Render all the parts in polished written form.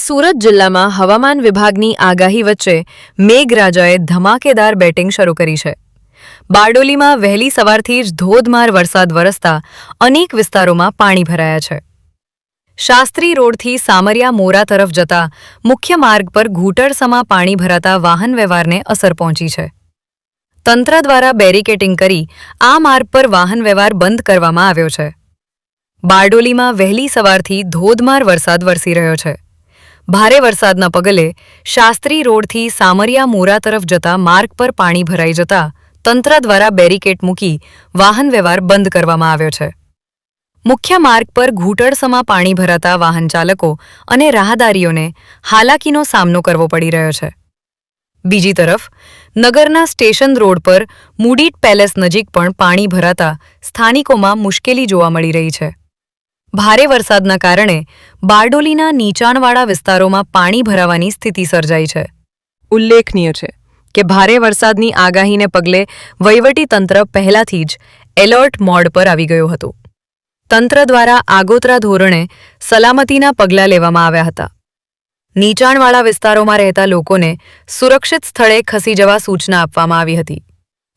સુરત જિલ્લામાં હવામાન વિભાગની આગાહી વચ્ચે મેઘરાજાએ ધમાકેદાર બેટિંગ શરૂ કરી છે। બારડોલીમાં વહેલી સવારથી જ ધોધમાર વરસાદ વરસતા અનેક વિસ્તારોમાં પાણી ભરાયા છે। શાસ્ત્રી રોડથી સામરિયા મોરા તરફ જતા મુખ્ય માર્ગ પર ઘૂંટણસમા પાણી ભરાતા વાહન વ્યવહારને અસર પહોંચી છે। તંત્ર દ્વારા બેરિકેટિંગ કરી આ માર્ગ પર વાહન વ્યવહાર બંધ કરવામાં આવ્યો છે। બારડોલીમાં વહેલી સવારથી ધોધમાર વરસાદ વરસી રહ્યો છે। ભારે વરસાદના પગલે શાસ્ત્રી રોડથી સામરિયા મોરા તરફ જતા માર્ગ પર પાણી ભરાઈ જતા તંત્ર દ્વારા બેરિકેડ મૂકી વાહન વ્યવહાર બંધ કરવામાં આવ્યો છે। મુખ્ય માર્ગ પર ઘૂંટણસમા પાણી ભરાતા વાહન ચાલકો અને રાહદારીઓને હાલાકીનો સામનો કરવો પડી રહ્યો છે। બીજી તરફ નગરના સ્ટેશન રોડ પર મૂડીટ પેલેસ નજીક પણ પાણી ભરાતા સ્થાનિકોમાં મુશ્કેલી જોવા મળી રહી છે। ભારે વરસાદના કારણે બારડોલીના નીચાણવાળા વિસ્તારોમાં પાણી ભરાવાની સ્થિતિ સર્જાઈ છે। ઉલ્લેખનીય છે કે ભારે વરસાદની આગાહીને પગલે વહીવટીતંત્ર પહેલાથી જ એલર્ટ મોડ પર આવી ગયું હતું। તંત્ર દ્વારા આગોતરા ધોરણે સલામતીના પગલાં લેવામાં આવ્યા હતા। નીચાણવાળા વિસ્તારોમાં રહેતા લોકોને સુરક્ષિત સ્થળે ખસી જવા સૂચના આપવામાં આવી હતી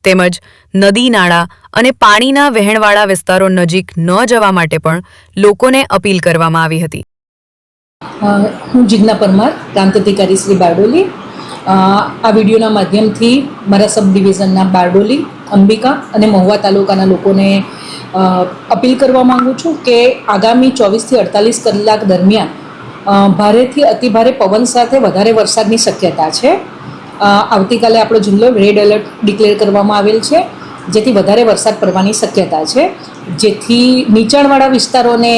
તેમજ નદી નાળા અને પાણીના વહેણવાળા વિસ્તારો નજીક ન જવા માટે પણ લોકોને અપીલ કરવામાં આવી હતી। હું જિજ્ઞા પરમાર, પ્રાંત અધિકારી શ્રી બારડોલી। આ વિડીયોના માધ્યમથી મારા સબ ડિવિઝનના બારડોલી, અંબિકા અને મહુવા તાલુકાના લોકોને અપીલ કરવા માંગુ છું કે આગામી 24 થી 48 કલાક દરમિયાન ભારેથી અતિભારે પવન સાથે વધારે વરસાદની શક્યતા છે। આવતીકાલે આપણો જિલ્લો રેડ એલર્ટ ડિક્લેર કરવામાં આવેલ છે, જેથી વધારે વરસાદ પડવાની શક્યતા છે। જેથી નીચાણવાળા વિસ્તારોને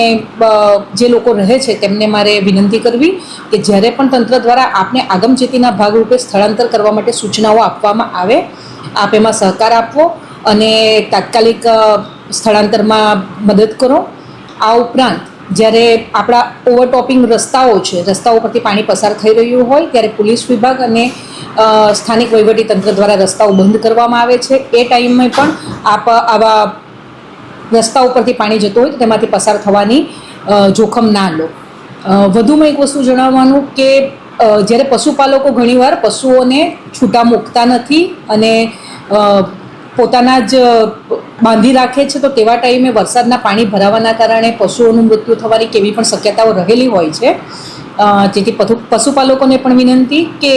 જે લોકો રહે છે તેમને મારે વિનંતી કરવી કે જ્યારે પણ તંત્ર દ્વારા આપને આગમચેતીના ભાગરૂપે સ્થળાંતર કરવા માટે સૂચનાઓ આપવામાં આવે, આપ એમાં સહકાર આપવો અને તાત્કાલિક સ્થળાંતરમાં મદદ કરો। આ ઉપરાંત જ્યારે આપણા ઓવરટોપિંગ રસ્તાઓ છે, રસ્તાઓ પરથી પાણી પસાર થઈ રહ્યું હોય ત્યારે પોલીસ વિભાગ અને સ્થાનિક વહીવટીતંત્ર દ્વારા રસ્તાઓ બંધ કરવામાં આવે છે। એ ટાઈમે પણ આપ આવા રસ્તાઓ પરથી પાણી જતું હોય તો તેમાંથી પસાર થવાની જોખમ ના લો। વધુમાં એક વસ્તુ જણાવવાનું કે જ્યારે પશુપાલકો ઘણીવાર પશુઓને છૂટા મૂકતા નથી અને પોતાના જ બાંધી રાખે છે, તો તેવા ટાઈમે વરસાદના પાણી ભરાવાના કારણે પશુઓનું મૃત્યુ થવાની કેવી પણ શક્યતાઓ રહેલી હોય છે। જેથી પશુપાલકોને પણ વિનંતી કે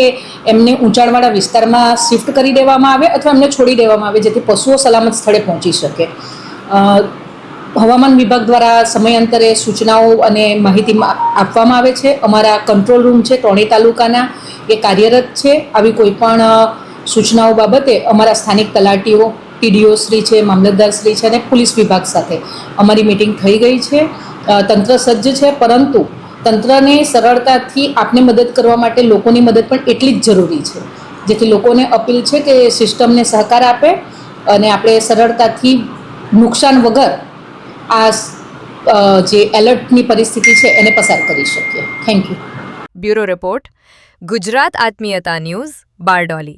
એમને ઊંચાણવાળા વિસ્તારમાં શિફ્ટ કરી દેવામાં આવે અથવા એમને છોડી દેવામાં આવે, જેથી પશુઓ સલામત સ્થળે પહોંચી શકે। હવામાન વિભાગ દ્વારા સમયાંતરે સૂચનાઓ અને માહિતી આપવામાં આવે છે। અમારા કંટ્રોલ રૂમ છે ત્રણેય તાલુકાના, એ કાર્યરત છે। આવી કોઈ પણ સૂચનાઓ બાબતે અમારા સ્થાનિક તલાટીઓ, ટીડીઓ શ્રી છે, મામલતદાર શ્રી છે અને પોલીસ વિભાગ સાથે અમારી મિટિંગ થઈ ગઈ છે। તંત્ર સજ્જ છે, પરંતુ તંત્રને સરળતાથી આપને મદદ કરવા માટે લોકોની મદદ પણ એટલી જ જરૂરી છે। જેથી લોકોને અપીલ છે કે સિસ્ટમને સહકાર આપે અને આપણે સરળતાથી નુકસાન વગર આ જે એલર્ટની પરિસ્થિતિ છે એને પસાર કરી શકીએ। Thank you. Bureau report, Gujarat Atmiyata news, Bardoli.